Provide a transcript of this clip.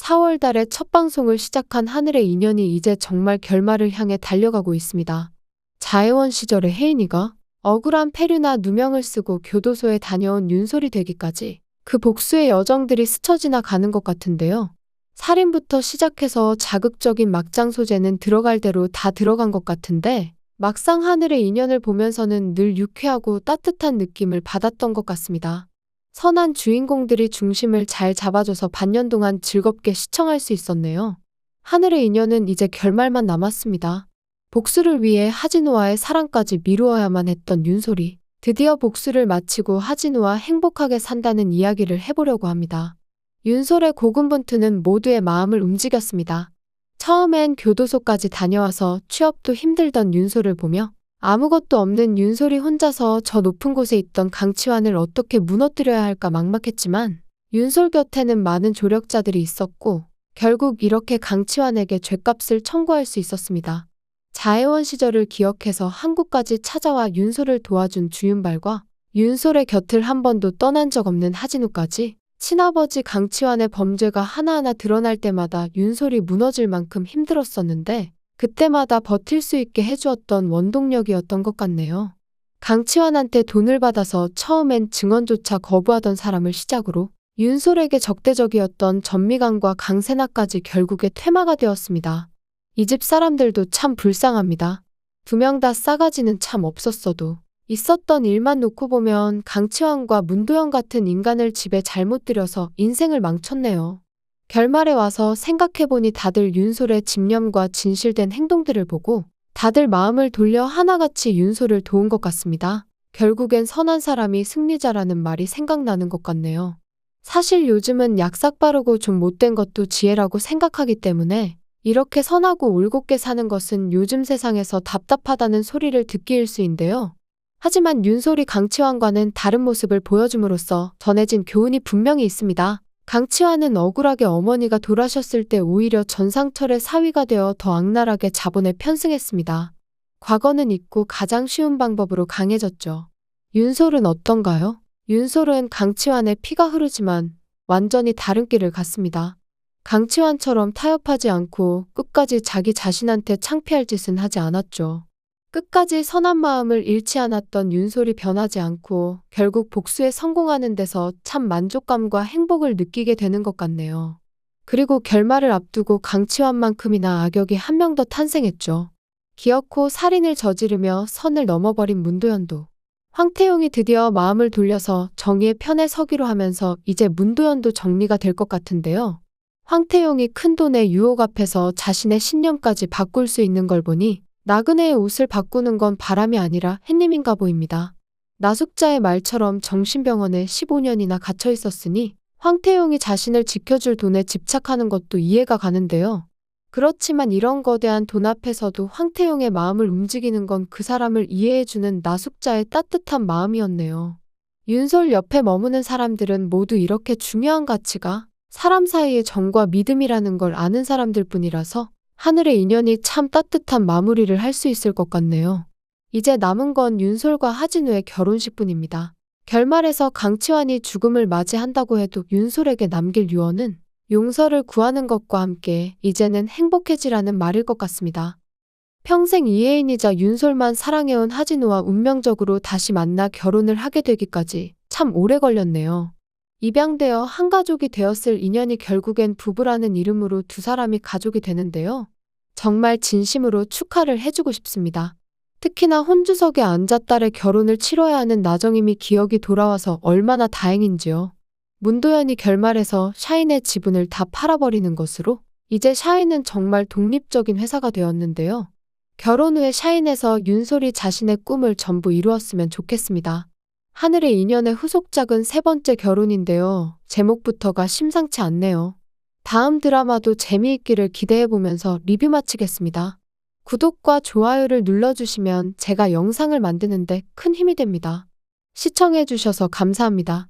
4월 달에 첫 방송을 시작한 하늘의 인연이 이제 정말 결말을 향해 달려가고 있습니다. 자애원 시절의 혜인이가 억울한 폐류나 누명을 쓰고 교도소에 다녀온 윤솔이 되기까지 그 복수의 여정들이 스쳐 지나가는 것 같은데요. 살인부터 시작해서 자극적인 막장 소재는 들어갈 대로 다 들어간 것 같은데 막상 하늘의 인연을 보면서는 늘 유쾌하고 따뜻한 느낌을 받았던 것 같습니다. 선한 주인공들이 중심을 잘 잡아줘서 반년 동안 즐겁게 시청할 수 있었네요. 하늘의 인연은 이제 결말만 남았습니다. 복수를 위해 하진우와의 사랑까지 미루어야만 했던 윤솔이 드디어 복수를 마치고 하진우와 행복하게 산다는 이야기를 해보려고 합니다. 윤솔의 고군분투는 모두의 마음을 움직였습니다. 처음엔 교도소까지 다녀와서 취업도 힘들던 윤솔을 보며 아무것도 없는 윤솔이 혼자서 저 높은 곳에 있던 강치환을 어떻게 무너뜨려야 할까 막막했지만 윤솔 곁에는 많은 조력자들이 있었고 결국 이렇게 강치환에게 죗값을 청구할 수 있었습니다. 자애원 시절을 기억해서 한국까지 찾아와 윤솔을 도와준 주윤발과 윤솔의 곁을 한 번도 떠난 적 없는 하진우까지 친아버지 강치환의 범죄가 하나하나 드러날 때마다 윤솔이 무너질 만큼 힘들었었는데 그때마다 버틸 수 있게 해주었던 원동력이었던 것 같네요. 강치환한테 돈을 받아서 처음엔 증언조차 거부하던 사람을 시작으로 윤솔에게 적대적이었던 전미강과 강세나까지 결국에 퇴마가 되었습니다. 이 집 사람들도 참 불쌍합니다. 두 명 다 싸가지는 참 없었어도 있었던 일만 놓고 보면 강치환과 문도영 같은 인간을 집에 잘못 들여서 인생을 망쳤네요. 결말에 와서 생각해보니 다들 윤솔의 집념과 진실된 행동들을 보고 다들 마음을 돌려 하나같이 윤솔을 도운 것 같습니다. 결국엔 선한 사람이 승리자라는 말이 생각나는 것 같네요. 사실 요즘은 약삭 빠르고 좀 못된 것도 지혜라고 생각하기 때문에 이렇게 선하고 올곧게 사는 것은 요즘 세상에서 답답하다는 소리를 듣기 일쑤인데요. 하지만 윤솔이 강치환과는 다른 모습을 보여줌으로써 전해진 교훈이 분명히 있습니다. 강치환은 억울하게 어머니가 돌아가셨을 때 오히려 전상철의 사위가 되어 더 악랄하게 자본에 편승했습니다. 과거는 잊고 가장 쉬운 방법으로 강해졌죠. 윤솔은 어떤가요? 윤솔은 강치환의 피가 흐르지만 완전히 다른 길을 갔습니다. 강치환처럼 타협하지 않고 끝까지 자기 자신한테 창피할 짓은 하지 않았죠. 끝까지 선한 마음을 잃지 않았던 윤솔이 변하지 않고 결국 복수에 성공하는 데서 참 만족감과 행복을 느끼게 되는 것 같네요. 그리고 결말을 앞두고 강치환만큼이나 악역이 한 명 더 탄생했죠. 기어코 살인을 저지르며 선을 넘어버린 문도연도. 황태용이 드디어 마음을 돌려서 정의의 편에 서기로 하면서 이제 문도연도 정리가 될 것 같은데요. 황태용이 큰돈의 유혹 앞에서 자신의 신념까지 바꿀 수 있는 걸 보니 나그네의 옷을 바꾸는 건 바람이 아니라 햇님인가 보입니다. 나숙자의 말처럼 정신병원에 15년이나 갇혀 있었으니 황태용이 자신을 지켜줄 돈에 집착하는 것도 이해가 가는데요. 그렇지만 이런 거대한 돈 앞에서도 황태용의 마음을 움직이는 건 그 사람을 이해해주는 나숙자의 따뜻한 마음이었네요. 윤솔 옆에 머무는 사람들은 모두 이렇게 중요한 가치가 사람 사이의 정과 믿음이라는 걸 아는 사람들 뿐이라서 하늘의 인연이 참 따뜻한 마무리를 할 수 있을 것 같네요. 이제 남은 건 윤솔과 하진우의 결혼식뿐입니다. 결말에서 강치환이 죽음을 맞이한다고 해도 윤솔에게 남길 유언은 용서를 구하는 것과 함께 이제는 행복해지라는 말일 것 같습니다. 평생 이혜인이자 윤솔만 사랑해온 하진우와 운명적으로 다시 만나 결혼을 하게 되기까지 참 오래 걸렸네요. 입양되어 한 가족이 되었을 인연이 결국엔 부부라는 이름으로 두 사람이 가족이 되는데요. 정말 진심으로 축하를 해주고 싶습니다. 특히나 혼주석에 앉아 딸의 결혼을 치러야 하는 나정임이 기억이 돌아와서 얼마나 다행인지요. 문도연이 결말에서 샤인의 지분을 다 팔아버리는 것으로 이제 샤인은 정말 독립적인 회사가 되었는데요. 결혼 후에 샤인에서 윤솔이 자신의 꿈을 전부 이루었으면 좋겠습니다. 하늘의 인연의 후속작은 세 번째 결혼인데요. 제목부터가 심상치 않네요. 다음 드라마도 재미있기를 기대해보면서 리뷰 마치겠습니다. 구독과 좋아요를 눌러주시면 제가 영상을 만드는데 큰 힘이 됩니다. 시청해주셔서 감사합니다.